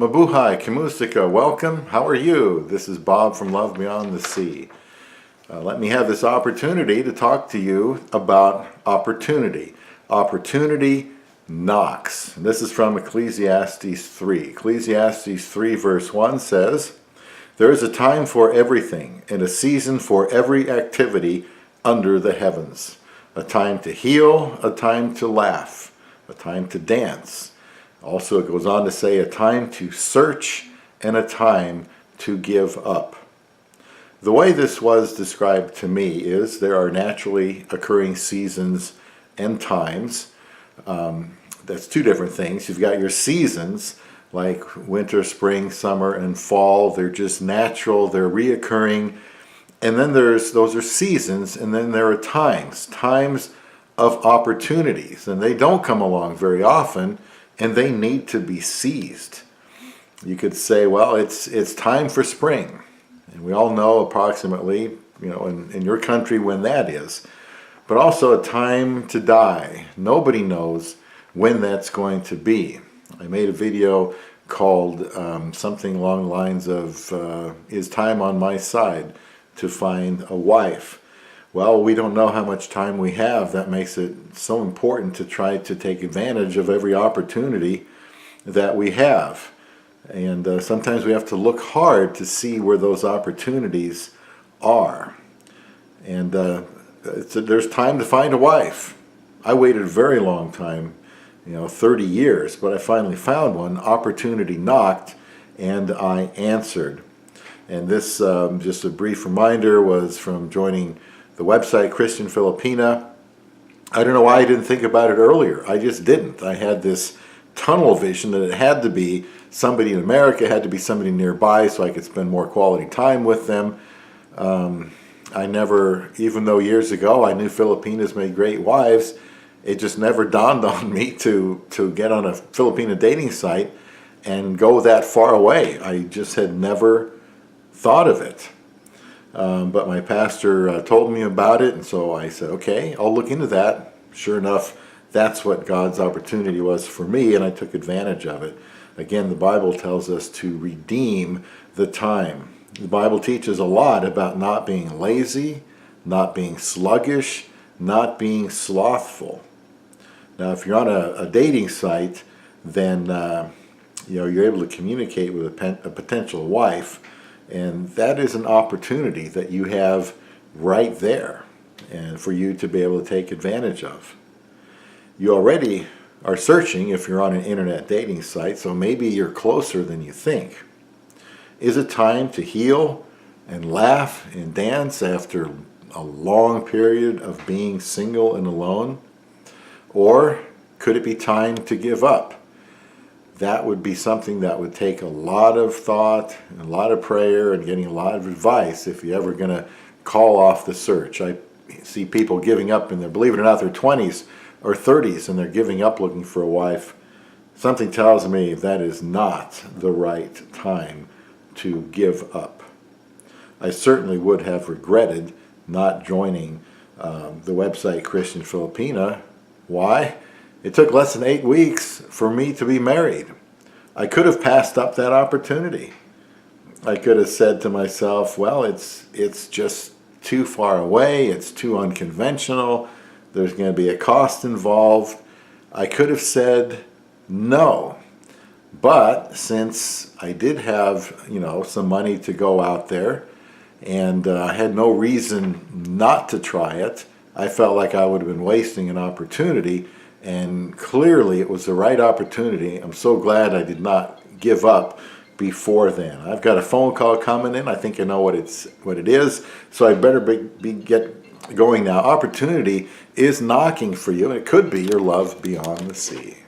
Mabuhay, Kamusika, welcome. How are you? This is Bob from Love Beyond the Sea. Let me have this opportunity to talk to you about opportunity. Opportunity knocks. And this is from Ecclesiastes 3. Ecclesiastes 3 verse 1 says, "There is a time for everything and a season for every activity under the heavens. A time to heal, a time to laugh, a time to dance." Also, it goes on to say a time to search and a time to give up. The way this was described to me is there are naturally occurring seasons and times. That's two different things. You've got your seasons like winter, spring, summer, and fall. They're just natural. They're reoccurring. And then those are seasons, and then there are times of opportunities. And they don't come along very often, and they need to be seized. You could say, well, it's time for spring. And we all know approximately, in your country when that is. But also a time to die. Nobody knows when that's going to be. I made a video called something along the lines of, is time on my side to find a wife? Well, we don't know how much time we have. That makes it so important to try to take advantage of every opportunity that we have. And sometimes we have to look hard to see where those opportunities are. And there's time to find a wife. I waited a very long time, 30 years, but I finally found one. Opportunity knocked, and I answered. And this, just a brief reminder, was from joining the website Christian Filipina. I don't know why I didn't think about it earlier. I just didn't. I had this tunnel vision that it had to be somebody in America, had to be somebody nearby so I could spend more quality time with them. I never, even though years ago I knew Filipinas made great wives, it just never dawned on me to get on a Filipina dating site and go that far away. I just had never thought of it. But my pastor told me about it, and so I said, okay, I'll look into that. Sure enough, that's what God's opportunity was for me, and I took advantage of it. Again, the Bible tells us to redeem the time. The Bible teaches a lot about not being lazy, not being sluggish, not being slothful. Now, if you're on a dating site, then you're able to communicate with a potential wife, and that is an opportunity that you have right there, and for you to be able to take advantage of. You already are searching if you're on an internet dating site, so maybe you're closer than you think. Is it time to heal and laugh and dance after a long period of being single and alone? Or could it be time to give up? That would be something that would take a lot of thought, and a lot of prayer, and getting a lot of advice if you're ever going to call off the search. I see people giving up in their, believe it or not, their 20s or 30s, and they're giving up looking for a wife. Something tells me that is not the right time to give up. I certainly would have regretted not joining the website Christian Filipina. Why? It took less than 8 weeks for me to be married. I could have passed up that opportunity. I could have said to myself, well, it's just too far away, it's too unconventional, there's going to be a cost involved. I could have said no. But since I did have, some money to go out there, and I had no reason not to try it, I felt like I would have been wasting an opportunity, and clearly it was the right opportunity. I'm so glad I did not give up before then. I've got a phone call coming in. I think I know what it is, so I better get going now. Opportunity is knocking for you, and it could be your love beyond the sea.